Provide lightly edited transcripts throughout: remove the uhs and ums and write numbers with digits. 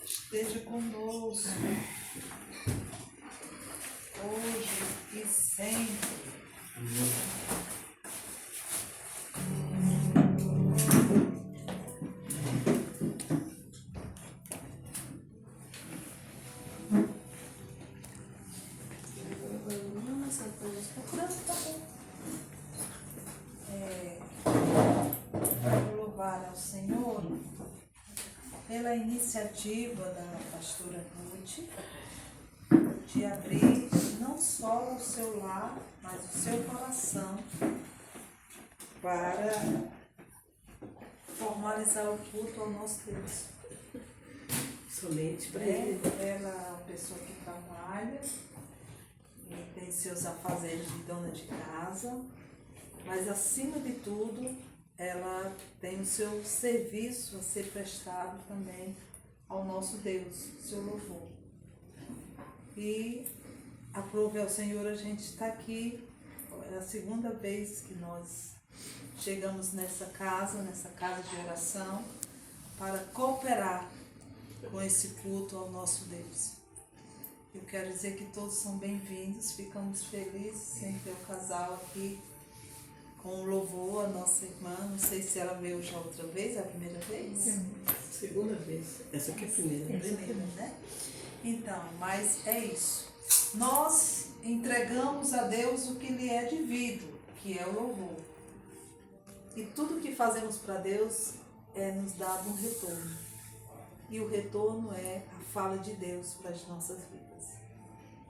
Esteja conosco, hoje e sempre. Quero louvar ao Senhor pela iniciativa da pastora Ruth de abrir não só o seu lar, mas o seu coração para formalizar o culto ao nosso Deus. Somente para ele. Ela é uma pessoa que trabalha e tem seus afazeres de dona de casa, mas acima de tudo ela tem o seu serviço a ser prestado também ao nosso Deus, seu louvor. E aprove ao Senhor a gente estar aqui, é a segunda vez que nós chegamos nessa casa de oração, para cooperar com esse culto ao nosso Deus. Eu quero dizer que todos são bem-vindos, ficamos felizes em ter o casal aqui com o louvor, a nossa irmã. Não sei se ela veio já outra vez, é a primeira vez? Segunda vez. Essa aqui é a primeira. Primeira, né? Então, mas é isso. Nós entregamos a Deus o que lhe é devido, que é o louvor. E tudo que fazemos para Deus é nos dado um retorno. E o retorno é a fala de Deus para as nossas vidas.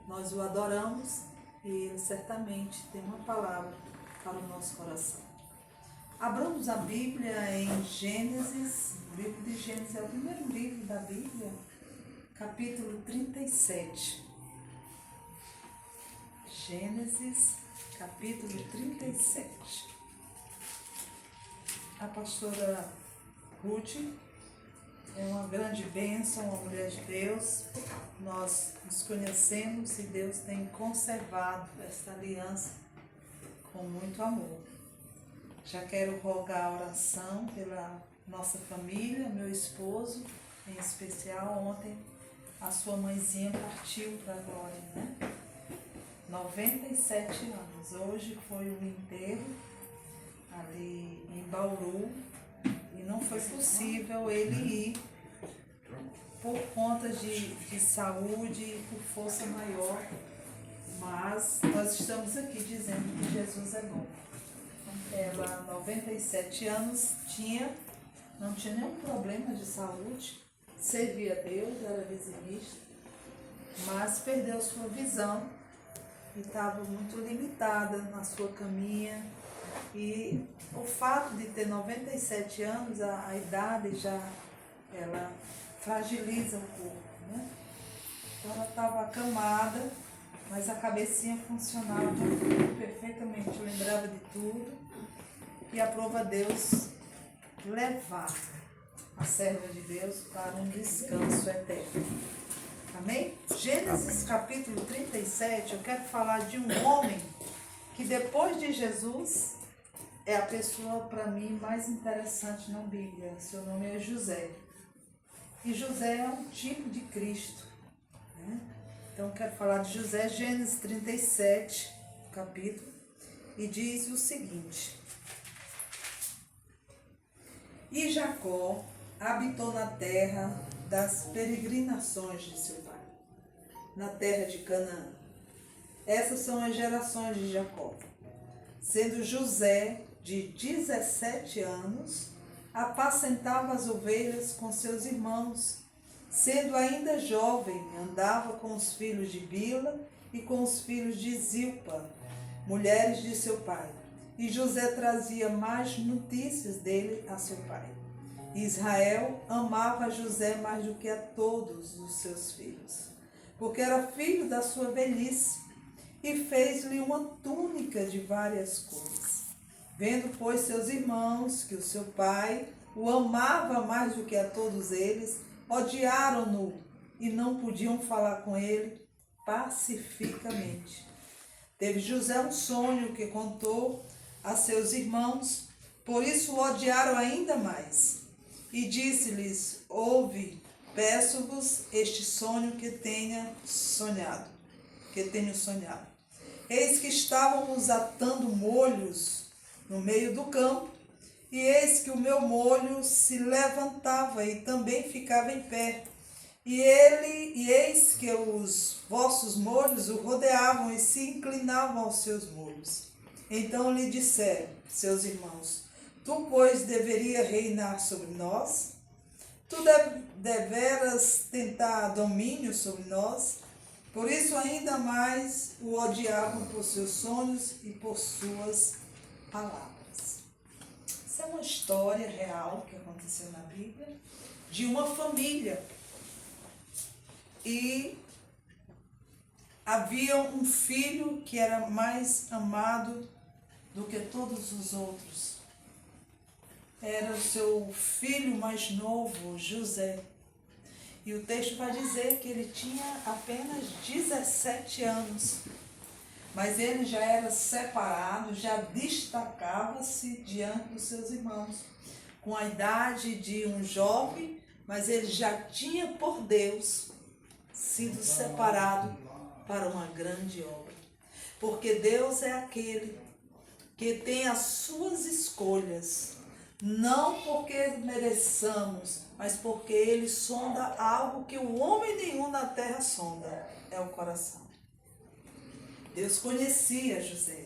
Nós o adoramos e Ele certamente tem uma palavra para o nosso coração. Abramos a Bíblia em Gênesis. O livro de Gênesis é o primeiro livro da Bíblia, capítulo 37. Gênesis, capítulo 37. A pastora Ruth é uma grande bênção, uma mulher de Deus. Nós nos conhecemos e Deus tem conservado esta aliança com muito amor. Já quero rogar a oração pela nossa família, meu esposo, em especial. Ontem a sua mãezinha partiu para a glória, né? 97 anos. Hoje foi o enterro ali em Bauru e não foi possível ele ir por conta de saúde e por força maior, mas nós estamos aqui dizendo que Jesus é bom. Ela, 97 anos, não tinha nenhum problema de saúde, servia a Deus, era vizinista, mas perdeu sua visão e estava muito limitada na sua caminha. E o fato de ter 97 anos, a idade já, ela fragiliza o corpo, né? Então ela estava acamada, mas a cabecinha funcionava perfeitamente, lembrava de tudo. E aprova a Deus levar a serva de Deus para um descanso eterno. Amém? Gênesis capítulo 37, eu quero falar de um homem que depois de Jesus é a pessoa, para mim, mais interessante na Bíblia. Seu nome é José. E José é um tipo de Cristo, né? Então eu quero falar de José, Gênesis 37, capítulo, e diz o seguinte: E Jacó habitou na terra das peregrinações de seu pai, na terra de Canaã. Essas são as gerações de Jacó. Sendo José de 17 anos, apacentava as ovelhas com seus irmãos. Sendo ainda jovem, andava com os filhos de Bila e com os filhos de Zilpa, mulheres de seu pai. E José trazia mais notícias dele a seu pai. Israel amava José mais do que a todos os seus filhos, porque era filho da sua velhice, e fez-lhe uma túnica de várias cores. Vendo, pois, seus irmãos que o seu pai o amava mais do que a todos eles, odiaram-no e não podiam falar com ele pacificamente. Teve José um sonho que contou a seus irmãos, por isso o odiaram ainda mais. e disse-lhes: ouve, peço-vos este sonho que tenho sonhado. Eis que estávamos atando molhos no meio do campo, e eis que o meu molho se levantava e também ficava em pé. E eis que os vossos molhos o rodeavam e se inclinavam aos seus molhos. Então lhe disseram seus irmãos: tu, pois, deveria reinar sobre nós? Tu deveras tentar domínio sobre nós? Por isso ainda mais o odiavam por seus sonhos e por suas palavras. Essa é uma história real que aconteceu na Bíblia, de uma família. E havia um filho que era mais amado do que todos os outros. Era o seu filho mais novo, José. E o texto vai dizer que ele tinha apenas 17 anos. Mas ele já era separado, já destacava-se diante dos seus irmãos. Com a idade de um jovem, mas ele já tinha por Deus sido separado para uma grande obra. Porque Deus é aquele que tem as suas escolhas, não porque mereçamos, mas porque Ele sonda algo que o homem nenhum na terra sonda, é o coração. Deus conhecia José.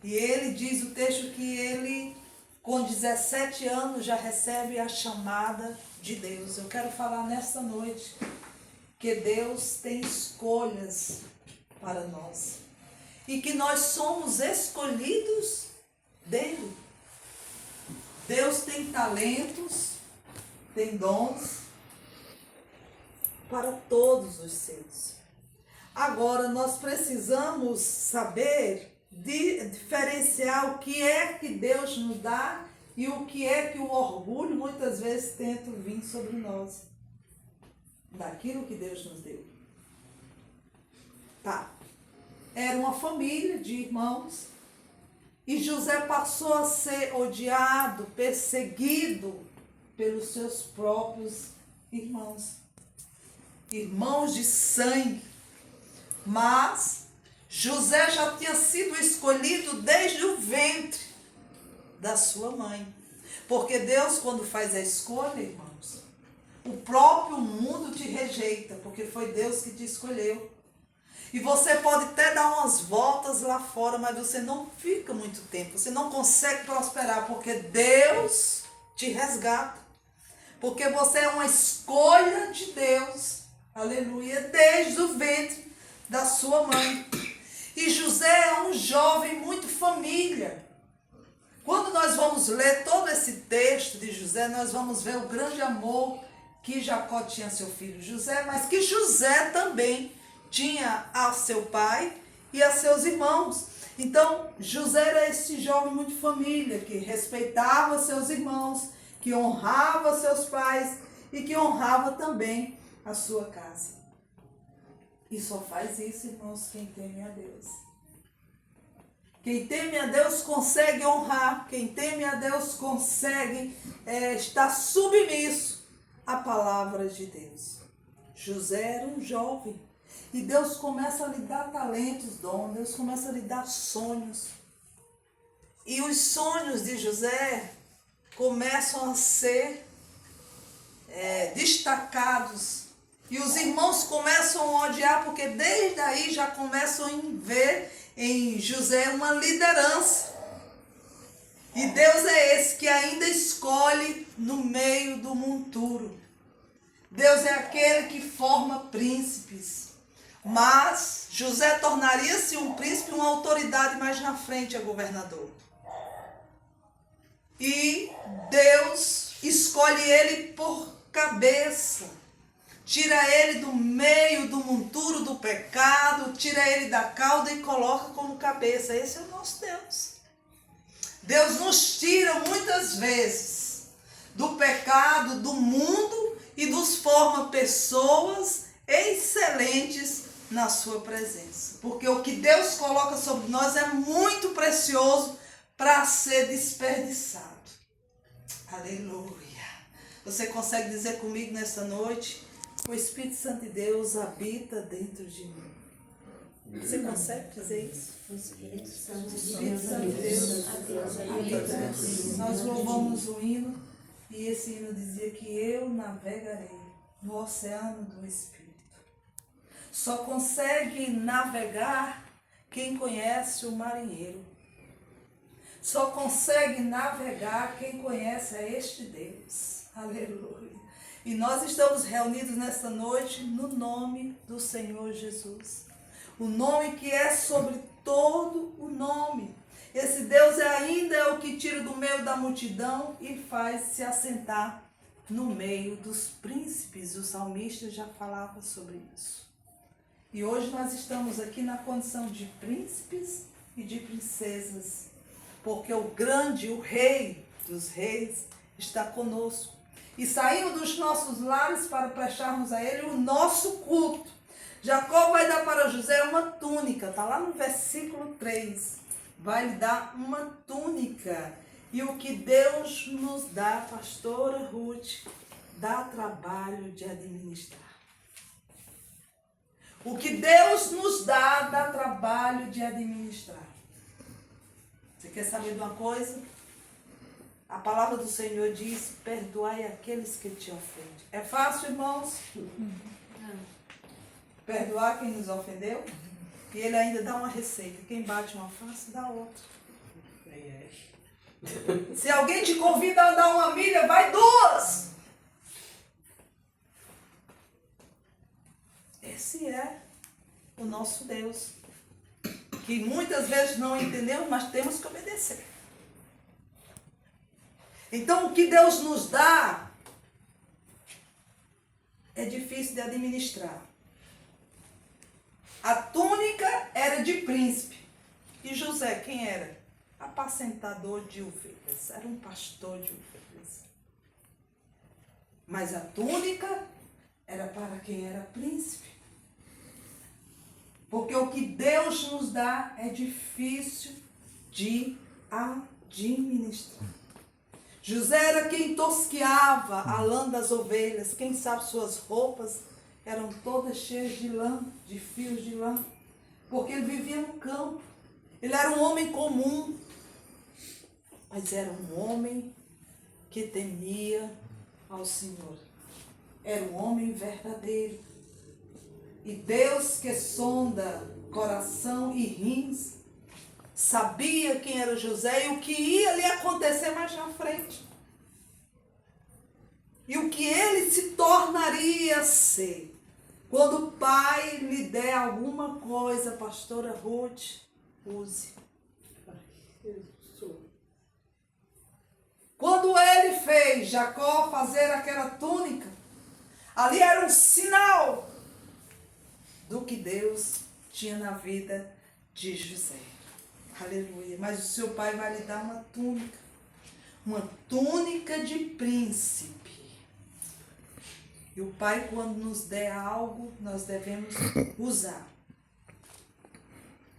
E ele diz o texto que ele, com 17 anos, já recebe a chamada de Deus. Eu quero falar nesta noite que Deus tem escolhas para nós. E que nós somos escolhidos dele. Deus tem talentos, tem dons para todos os seres. Agora, nós precisamos saber diferenciar o que é que Deus nos dá e o que é que o orgulho muitas vezes tenta vir sobre nós. Daquilo que Deus nos deu. Tá. Era uma família de irmãos e José passou a ser odiado, perseguido pelos seus próprios irmãos. Irmãos de sangue. Mas José já tinha sido escolhido desde o ventre da sua mãe. Porque Deus, quando faz a escolha, irmãos, o próprio mundo te rejeita, porque foi Deus que te escolheu. E você pode até dar umas voltas lá fora, mas você não fica muito tempo, você não consegue prosperar, porque Deus te resgata. Porque você é uma escolha de Deus, aleluia, desde o ventre da sua mãe. E José é um jovem muito família. Quando nós vamos ler todo esse texto de José, nós vamos ver o grande amor que Jacó tinha a seu filho José, mas que José também tinha a seu pai e a seus irmãos. Então, José era esse jovem muito família, que respeitava seus irmãos, que honrava seus pais e que honrava também a sua casa. E só faz isso, irmãos, quem teme a Deus. Quem teme a Deus consegue honrar, quem teme a Deus consegue estar submisso à palavra de Deus. José era um jovem. E Deus começa a lhe dar talentos, dons, Deus começa a lhe dar sonhos. E os sonhos de José começam a ser destacados. E os irmãos começam a odiar, porque desde aí já começam a ver em José uma liderança. E Deus é esse que ainda escolhe no meio do monturo. Deus é aquele que forma príncipes. Mas José tornaria-se um príncipe, uma autoridade mais na frente a governador. E Deus escolhe ele por cabeça. Tira ele do meio do monturo do pecado, tira ele da cauda e coloca como cabeça. Esse é o nosso Deus. Deus nos tira muitas vezes do pecado, do mundo e nos forma pessoas excelentes na sua presença. Porque o que Deus coloca sobre nós é muito precioso para ser desperdiçado. Aleluia. Você consegue dizer comigo nessa noite? O Espírito Santo de Deus habita dentro de mim. Você consegue dizer isso? O Espírito Santo de Deus habita dentro de mim. Nós louvamos o hino e esse hino dizia que eu navegarei no oceano do Espírito. Só consegue navegar quem conhece o marinheiro. Só consegue navegar quem conhece a este Deus. Aleluia. E nós estamos reunidos nesta noite no nome do Senhor Jesus. O nome que é sobre todo o nome. Esse Deus ainda é o que tira do meio da multidão e faz se assentar no meio dos príncipes. O salmista já falava sobre isso. E hoje nós estamos aqui na condição de príncipes e de princesas. Porque o grande, o rei dos reis, está conosco. E saímos dos nossos lares para prestarmos a ele o nosso culto. Jacó vai dar para José uma túnica, está lá no versículo 3. Vai lhe dar uma túnica. E o que Deus nos dá, pastora Ruth, dá trabalho de administrar. O que Deus nos dá trabalho de administrar. Você quer saber de uma coisa? A palavra do Senhor diz, perdoai aqueles que te ofendem. É fácil, irmãos? Perdoar quem nos ofendeu? E ele ainda dá uma receita. Quem bate uma face, dá outra. Se alguém te convida a andar uma milha, vai 2. Esse é o nosso Deus. Que muitas vezes não entendemos, mas temos que obedecer. Então, o que Deus nos dá é difícil de administrar. A túnica era de príncipe. E José, quem era? Apacentador de ovelhas. Era um pastor de ovelhas. Mas a túnica era para quem era príncipe. Porque o que Deus nos dá é difícil de administrar. José era quem tosqueava a lã das ovelhas. Quem sabe suas roupas eram todas cheias de lã, de fios de lã. Porque ele vivia no campo. Ele era um homem comum. Mas era um homem que temia ao Senhor. Era um homem verdadeiro. E Deus que sonda coração e rins, sabia quem era José e o que ia lhe acontecer mais na frente. E o que ele se tornaria ser. Quando o pai lhe der alguma coisa, pastora Ruth, use. Quando ele fez Jacó fazer aquela túnica, ali era um sinal do que Deus tinha na vida de José. Aleluia. Mas o seu pai vai lhe dar uma túnica de príncipe. E o pai, quando nos der algo, nós devemos usar.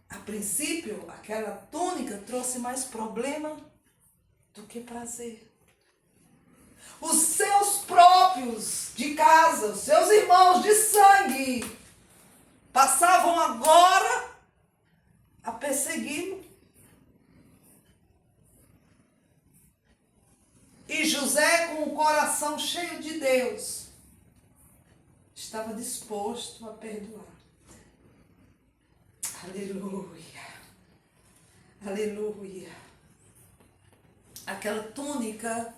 A princípio, aquela túnica trouxe mais problema do que prazer. Os seus próprios de casa, os seus irmãos de sangue, passavam agora a persegui-lo. E José, com o coração cheio de Deus, estava disposto a perdoar. Aleluia. Aleluia. Aquela túnica,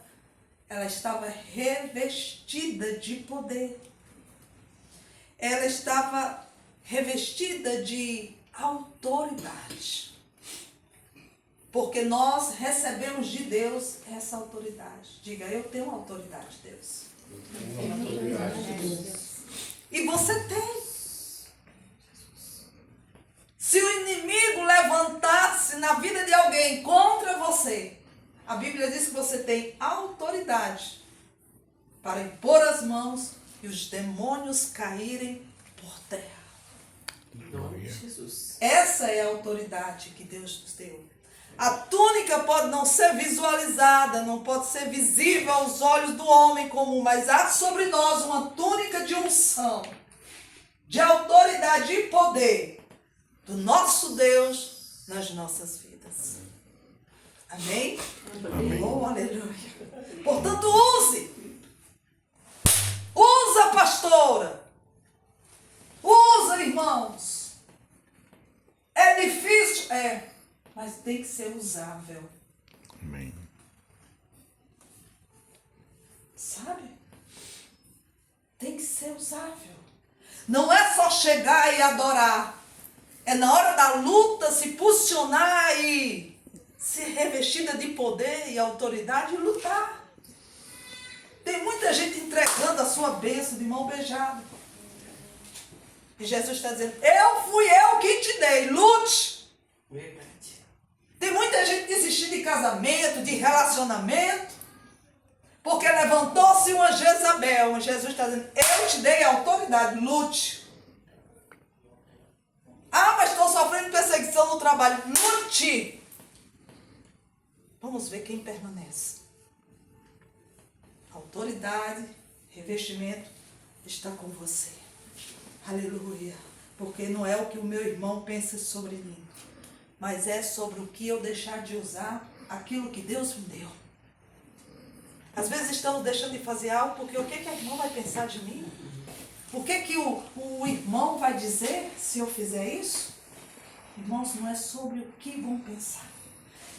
ela estava revestida de poder. Ela estava revestida de autoridade. Porque nós recebemos de Deus essa autoridade. Diga, eu tenho autoridade, Deus. Eu tenho autoridade de Deus. E você tem. Se o inimigo levantar-se na vida de alguém contra você, a Bíblia diz que você tem autoridade para impor as mãos e os demônios caírem por terra. Em nome de Jesus. Essa é a autoridade que Deus nos deu. A túnica pode não ser visualizada, não pode ser visível aos olhos do homem comum, mas há sobre nós uma túnica de unção, de autoridade e poder do nosso Deus nas nossas vidas. Amém? Amém. Oh, aleluia. Portanto, use. Usa, pastora. Usa, irmãos. É difícil? É. Mas tem que ser usável. Amém. Sabe? Tem que ser usável. Não é só chegar e adorar. É na hora da luta se posicionar e se revestida de poder e autoridade e lutar. Tem muita gente entregando a sua bênção de mão beijada. E Jesus está dizendo, fui eu que te dei, lute. Verdade. Tem muita gente desistindo de casamento, de relacionamento, porque levantou-se uma Jezabel. E Jesus está dizendo, eu te dei autoridade, lute. Ah, mas estou sofrendo perseguição no trabalho. Lute. Vamos ver quem permanece. Autoridade, revestimento está com você. Aleluia. Porque não é o que o meu irmão pensa sobre mim, mas é sobre o que eu deixar de usar aquilo que Deus me deu. Às vezes estamos deixando de fazer algo porque o que a irmã vai pensar de mim? O que o irmão vai dizer se eu fizer isso? Irmãos, não é sobre o que vão pensar.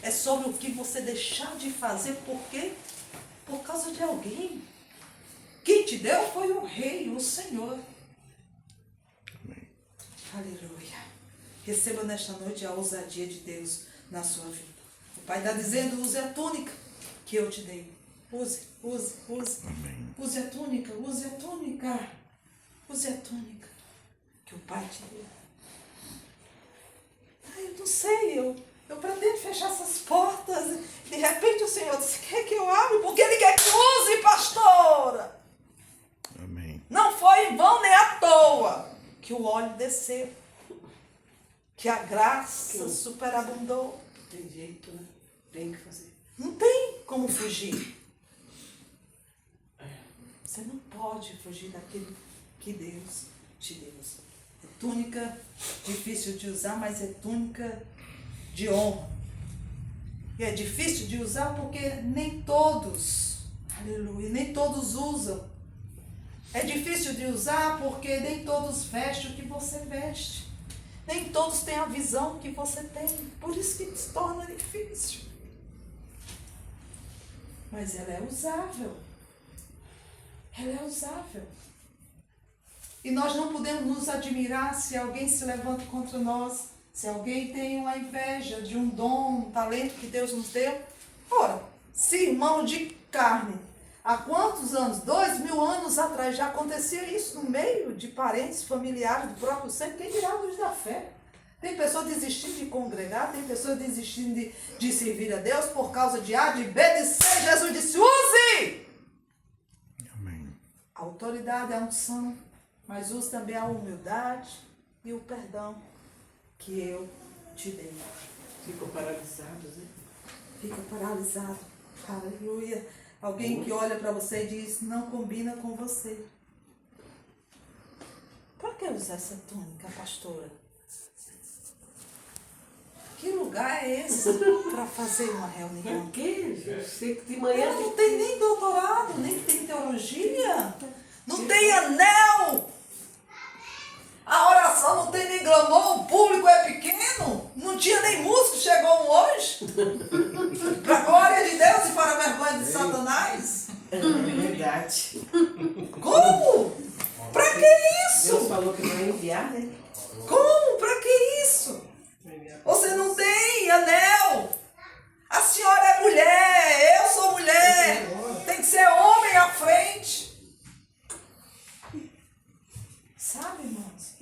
É sobre o que você deixar de fazer. Por quê? Por causa de alguém. Quem te deu foi o Rei, o Senhor. Amém. Aleluia. Receba nesta noite a ousadia de Deus na sua vida. O Pai está dizendo, use a túnica que eu te dei. Use, use, use. Amém. Use a túnica, use a túnica. Use a túnica que o Pai te deu. Eu não sei, eu pretendo fechar essas portas. De repente o Senhor disse, quer que eu abra? Porque Ele quer que use, pastora. Amém. Não foi em vão nem à toa que o óleo desceu. Que a graça superabundou. Tem jeito, né? Tem que fazer. Não tem como fugir. Você não pode fugir daquilo que Deus te deu. É túnica difícil de usar, mas é túnica de honra. E é difícil de usar porque nem todos, aleluia, nem todos usam. É difícil de usar porque nem todos vestem o que você veste. Nem todos têm a visão que você tem. Por isso que se torna difícil. Mas ela é usável. Ela é usável. E nós não podemos nos admirar se alguém se levanta contra nós, se alguém tem uma inveja de um dom, um talento que Deus nos deu. Ora, se irmão de carne, há quantos anos? 2000 anos atrás já acontecia isso no meio de parentes, familiares do próprio sangue, quem dirá luz da fé? Tem pessoas desistindo de congregar, tem pessoas desistindo de servir a Deus por causa de A, de B, de C. Jesus disse, use! Amém. A autoridade, a unção, mas use também a humildade e o perdão que eu te dei. Ficam paralisados, né? Fica paralisado. Aleluia. Alguém que olha para você e diz, não combina com você. Para que usar essa túnica, pastora? Que lugar é esse para fazer uma reunião? Por quê? Eu sei que de manhã... Ela não tem nem doutorado, nem tem teologia. Não tem anel. A oração não tem nem glamour, o público é pequeno. Não tinha nem músico, chegou um hoje. Para a glória de Deus e para a vergonha de Satanás. É verdade. Como? Para que isso? Deus falou que vai enviar, né? Como? Para que isso? Você não tem anel. A senhora é mulher, eu sou mulher. Tem que ser homem à frente. Sabe, irmãos?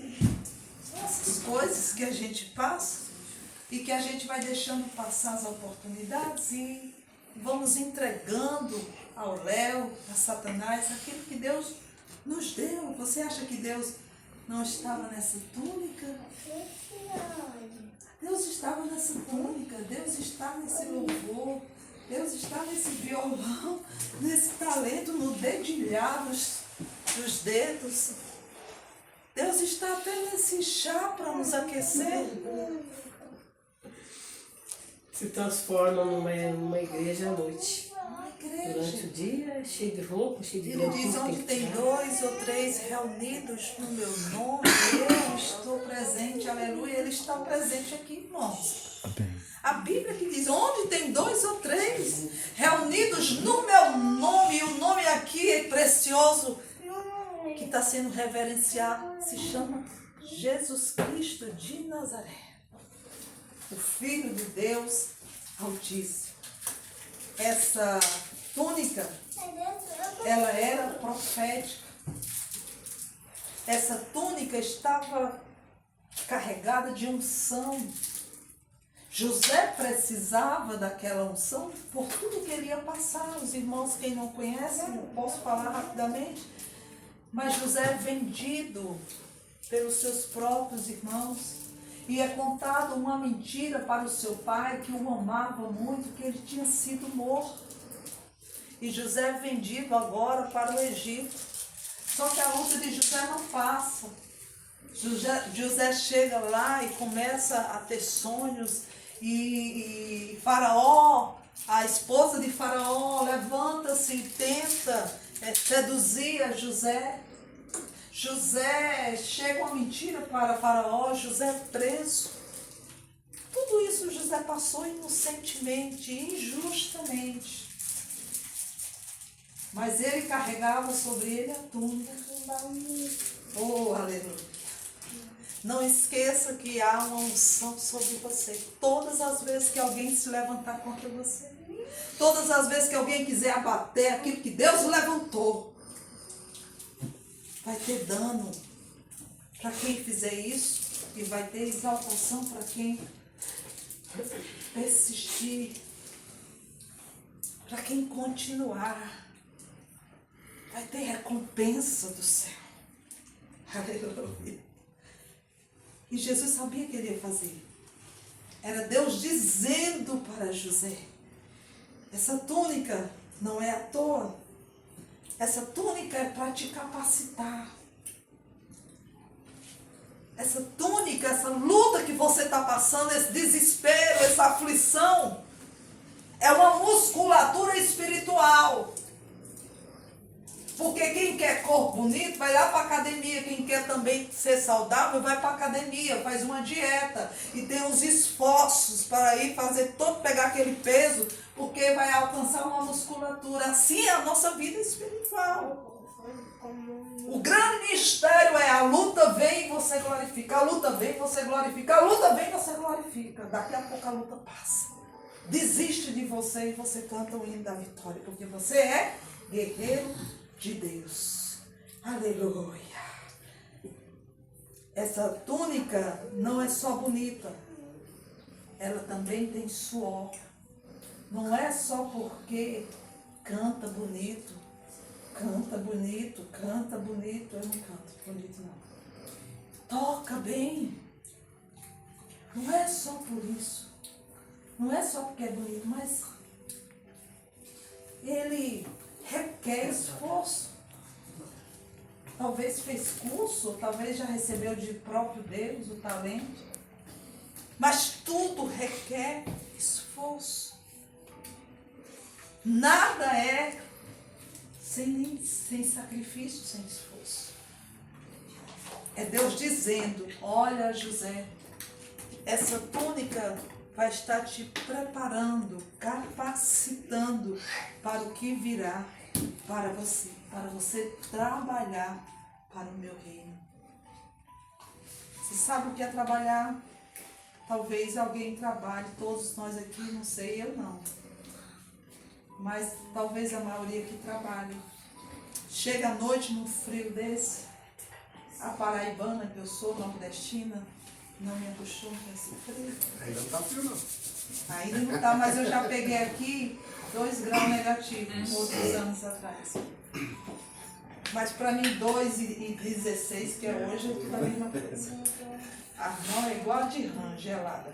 São essas coisas que a gente passa e que a gente vai deixando passar as oportunidades e vamos entregando ao Léo, a Satanás, aquilo que Deus nos deu. Você acha que Deus não estava nessa túnica? Deus estava nessa túnica, Deus está nesse louvor, Deus está nesse violão, nesse talento, no dedilhar dos dedos. Deus está até nesse chá para nos aquecer. Se transforma numa igreja à noite. Igreja. Durante o dia é cheio de roupa, cheio de Ele diz, onde tem 2 ou 3 reunidos no meu nome, eu estou presente, aleluia. Ele está presente aqui, irmãos. Amém. A Bíblia que diz, onde tem 2 ou 3 reunidos no meu nome, e o nome aqui é precioso, que está sendo reverenciado, se chama Jesus Cristo de Nazaré, o Filho de Deus Altíssimo. Essa túnica, ela era profética. Essa túnica estava carregada de unção. José precisava daquela unção por tudo que ele ia passar. Os irmãos, quem não conhece, eu posso falar rapidamente, mas José é vendido pelos seus próprios irmãos. E é contado uma mentira para o seu pai, que o amava muito, que ele tinha sido morto. E José é vendido agora para o Egito. Só que a luta de José não passa. José chega lá e começa a ter sonhos. E Faraó, a esposa de Faraó, levanta-se e tenta seduzir a José. José chega uma mentira para Faraó, José é preso. Tudo isso José passou inocentemente, injustamente. Mas ele carregava sobre ele a túnica. Oh, aleluia. Não esqueça que há uma unção sobre você. Todas as vezes que alguém se levantar contra você, todas as vezes que alguém quiser abater aquilo que Deus levantou, vai ter dano para quem fizer isso e vai ter exaltação para quem persistir, para quem continuar. Vai ter recompensa do céu. Aleluia. E Jesus sabia que ele ia fazer. Era Deus dizendo para José, essa túnica não é à toa. Essa túnica é para te capacitar. Essa túnica, essa luta que você está passando, esse desespero, essa aflição, é uma musculatura espiritual. Porque quem quer corpo bonito vai lá para a academia. Quem quer também ser saudável vai para a academia, faz uma dieta. E tem uns esforços para ir fazer todo, pegar aquele peso, porque vai alcançar uma musculatura. Assim é a nossa vida espiritual. O grande mistério é a luta vem e você glorifica. A luta vem e você glorifica. A luta vem e você glorifica. Daqui a pouco a luta passa. Desiste de você e você canta o hino da vitória. Porque você é guerreiro de Deus. Aleluia. Essa túnica não é só bonita. Ela também tem suor. Não é só porque canta bonito. Canta bonito, canta bonito. Eu não canto bonito, não. Toca bem. Não é só por isso. Não é só porque é bonito, mas ele requer esforço. Talvez fez curso, talvez já recebeu de próprio Deus o talento. Mas tudo requer esforço. Nada é sem sacrifício, sem esforço. É Deus dizendo, olha José, essa túnica vai estar te preparando, capacitando para o que virá para você trabalhar para o meu reino. Você sabe o que é trabalhar? Talvez alguém trabalhe, todos nós aqui, não sei, eu não. Mas talvez a maioria aqui trabalhe. Chega à noite num frio desse, a paraibana que eu sou, nordestina, não me acostuma com esse frio. Ainda não está frio, não. Ainda não está, mas eu já peguei aqui 2 graus negativos, outros anos atrás. Mas para mim 2,16, que é hoje, é tudo a mesma coisa. A mão é igual a de rã, gelada.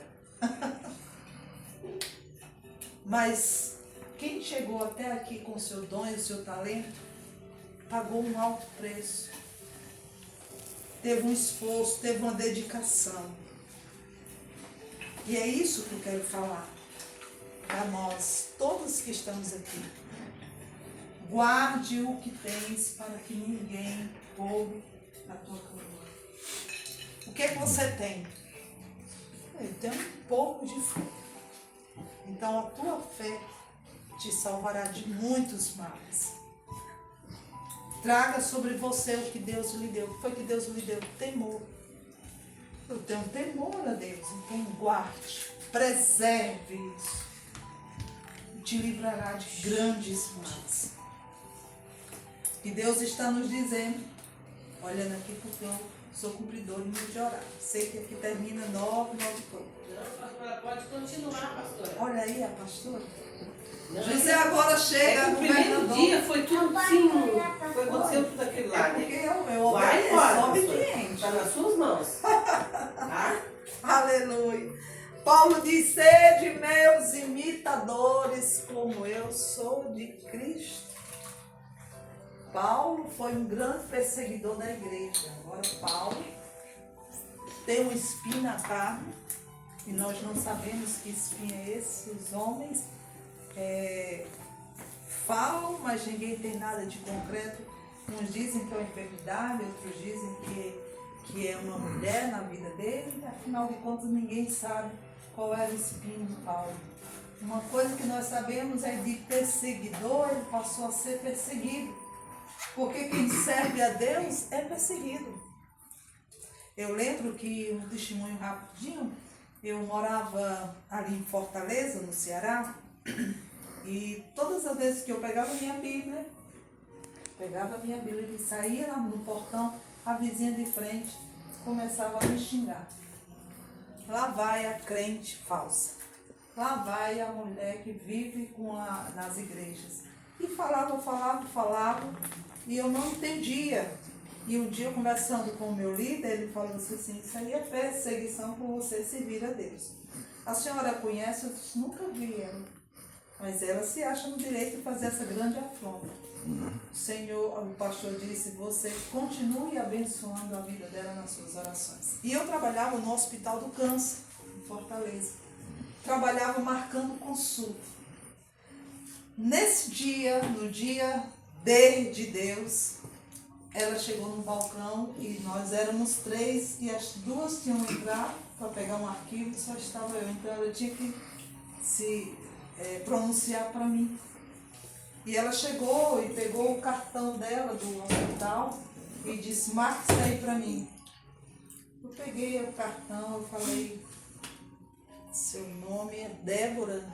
Mas quem chegou até aqui com o seu dom e o seu talento, pagou um alto preço. Teve um esforço, teve uma dedicação. E é isso que eu quero falar para nós, todos que estamos aqui. Guarde o que tens para que ninguém roube a tua coroa. O que é que você tem? Eu tenho um pouco de fé. Então a tua fé te salvará de muitos males. Traga sobre você o que Deus lhe deu. O que foi que Deus lhe deu? Temor. Eu tenho temor a Deus. Então guarde, preserve isso. Te livrará de grandes males. E Deus está nos dizendo, olhando aqui porque eu sou cumpridor de horário. Sei que aqui termina 9, 9 e pouco. Não, pastora, pode continuar, pastora. Olha aí a pastora. Não, José agora chega no primeiro dia foi tudo assim, foi aconteceu tudo aquilo lá, É porque né? eu Vai embora, sou pastora. obediente. Está nas suas mãos. Tá? Aleluia. Paulo diz, sede meus imitadores, como eu sou de Cristo. Paulo foi um grande perseguidor da igreja. Agora Paulo tem um espinho na carne, e nós não sabemos que espinho é esse. Os homens falam, mas ninguém tem nada de concreto. Uns dizem que é uma enfermidade, outros dizem que é uma mulher na vida dele. Afinal de contas, ninguém sabe qual era o espinho de Paulo. Uma coisa que nós sabemos é de perseguidor, ele passou a ser perseguido. Porque quem serve a Deus é perseguido. Eu lembro que, um testemunho rapidinho, eu morava ali em Fortaleza, no Ceará, e todas as vezes que eu pegava a minha Bíblia e saía lá no portão, a vizinha de frente começava a me xingar. Lá vai a crente falsa. Lá vai a mulher que vive nas igrejas. E falava, e eu não entendia. E um dia, conversando com o meu líder, ele falou assim, isso aí é perseguição por você servir a Deus. A senhora conhece? Eu disse, nunca vi ela. Mas ela se acha no direito de fazer essa grande afronta. O Senhor, o pastor disse, você continue abençoando a vida dela nas suas orações. E eu trabalhava no Hospital do Câncer, em Fortaleza. Trabalhava marcando consulta. Nesse dia, no dia D de Deus, ela chegou no balcão e nós éramos 3 e as 2 tinham entrado para pegar um arquivo, só estava eu. Então ela tinha que se pronunciar para mim. E ela chegou e pegou o cartão dela do hospital e disse, marque isso aí para mim. Eu peguei o cartão, eu falei, seu nome é Débora?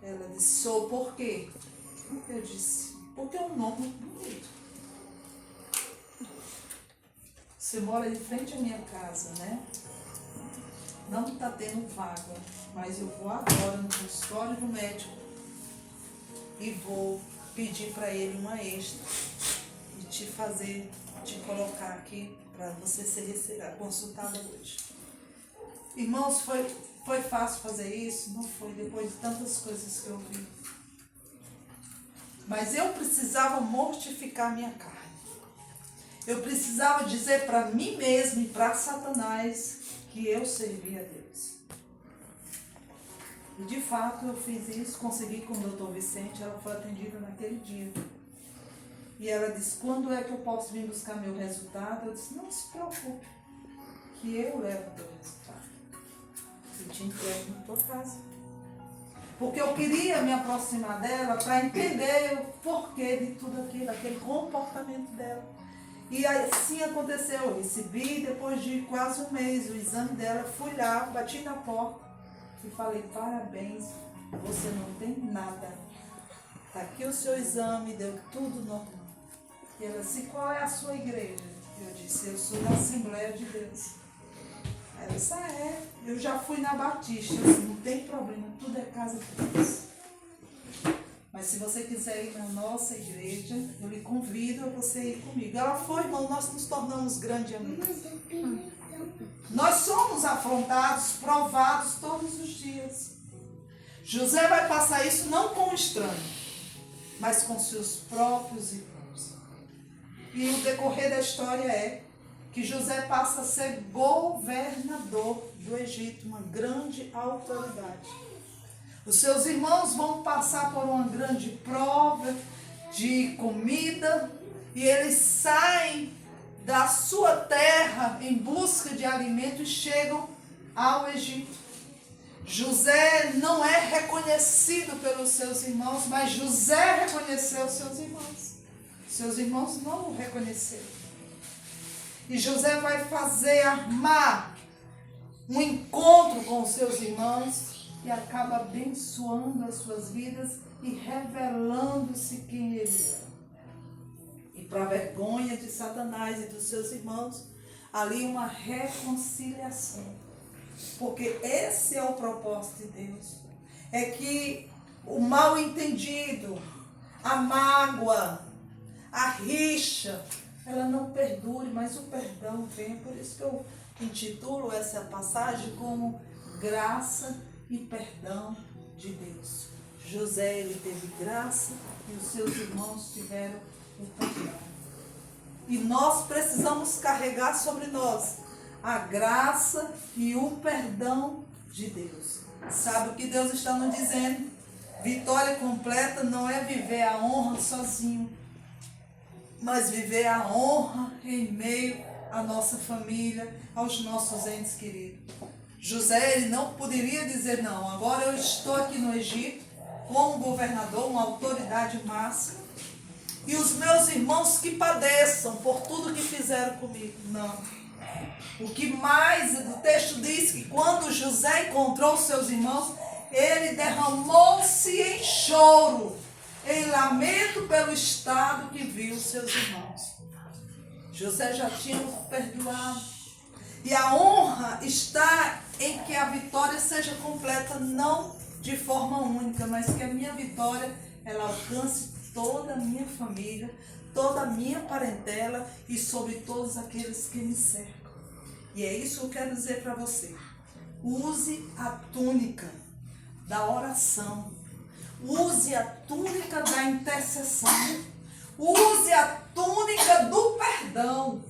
Ela disse, sou, por quê? Eu disse, porque é um nome bonito. Você mora de frente à minha casa, né? Não está tendo vaga, mas eu vou agora no consultório do médico e vou pedir para ele uma extra e te colocar aqui para você ser consultada hoje. Irmãos, foi fácil fazer isso? Não foi, depois de tantas coisas que eu vi. Mas eu precisava mortificar minha carne. Eu precisava dizer para mim mesmo e para Satanás que eu servia a Deus. E de fato eu fiz isso, consegui com o doutor Vicente, ela foi atendida naquele dia. E ela disse, quando é que eu posso vir buscar meu resultado? Eu disse, não se preocupe, que eu levo o teu resultado. E te entrego na tua casa. Porque eu queria me aproximar dela para entender o porquê de tudo aquilo, aquele comportamento dela. E assim aconteceu, eu recebi depois de quase um mês o exame dela, fui lá, bati na porta e falei, parabéns, você não tem nada. Está aqui o seu exame, deu tudo normal. E ela disse, qual é a sua igreja? Eu disse, eu sou da Assembleia de Deus. Aí ela disse, eu já fui na Batista, eu disse, não tem problema, tudo é casa de Deus. Mas se você quiser ir na nossa igreja, eu lhe convido a você ir comigo. Ela foi, irmão, nós nos tornamos grandes amigos. Nós somos afrontados, provados todos os dias. José vai passar isso não com um estranho, mas com seus próprios irmãos. E o decorrer da história é que José passa a ser governador do Egito, uma grande autoridade. Os seus irmãos vão passar por uma grande prova de comida e eles saem da sua terra em busca de alimento e chegam ao Egito. José não é reconhecido pelos seus irmãos, mas José reconheceu seus irmãos. Seus irmãos não o reconheceram. E José vai armar um encontro com os seus irmãos e acaba abençoando as suas vidas e revelando-se quem ele é. E para a vergonha de Satanás e dos seus irmãos, ali uma reconciliação. Porque esse é o propósito de Deus. É que o mal entendido, a mágoa, a rixa, ela não perdure, mas o perdão vem. Por isso que eu intitulo essa passagem como graça e perdão de Deus. José, ele teve graça e os seus irmãos tiveram o perdão. E nós precisamos carregar sobre nós a graça e o perdão de Deus. Sabe o que Deus está nos dizendo? Vitória completa não é viver a honra sozinho, mas viver a honra em meio à nossa família, aos nossos entes queridos. José, ele não poderia dizer, não, agora eu estou aqui no Egito como governador, uma autoridade máxima, e os meus irmãos que padeçam por tudo que fizeram comigo. Não. O que mais, o texto diz que quando José encontrou seus irmãos, ele derramou-se em choro, em lamento pelo estado que viu seus irmãos. José já tinha os perdoado. E a honra está em que a vitória seja completa, não de forma única, mas que a minha vitória, ela alcance toda a minha família, toda a minha parentela e sobre todos aqueles que me cercam. E é isso que eu quero dizer para você. Use a túnica da oração. Use a túnica da intercessão. Use a túnica do perdão.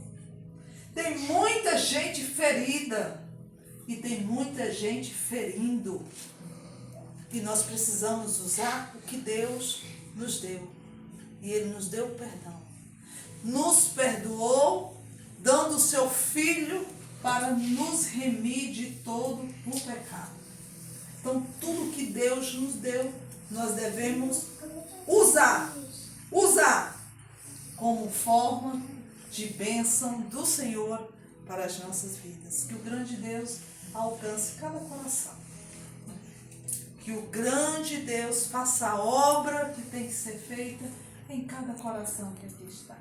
Tem muita gente ferida e tem muita gente ferindo. E nós precisamos usar o que Deus nos deu. E Ele nos deu o perdão. Nos perdoou, dando o seu Filho para nos remir de todo o pecado. Então, tudo que Deus nos deu, nós devemos usar como forma de bênção do Senhor para as nossas vidas. Que o grande Deus alcance cada coração. Que o grande Deus faça a obra que tem que ser feita em cada coração que aqui está.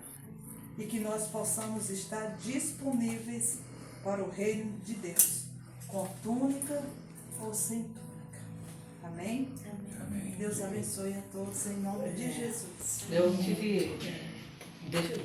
E que nós possamos estar disponíveis para o reino de Deus, com túnica ou sem túnica. Amém? Amém. Deus abençoe a todos em nome de Jesus. Eu tive... Deixa eu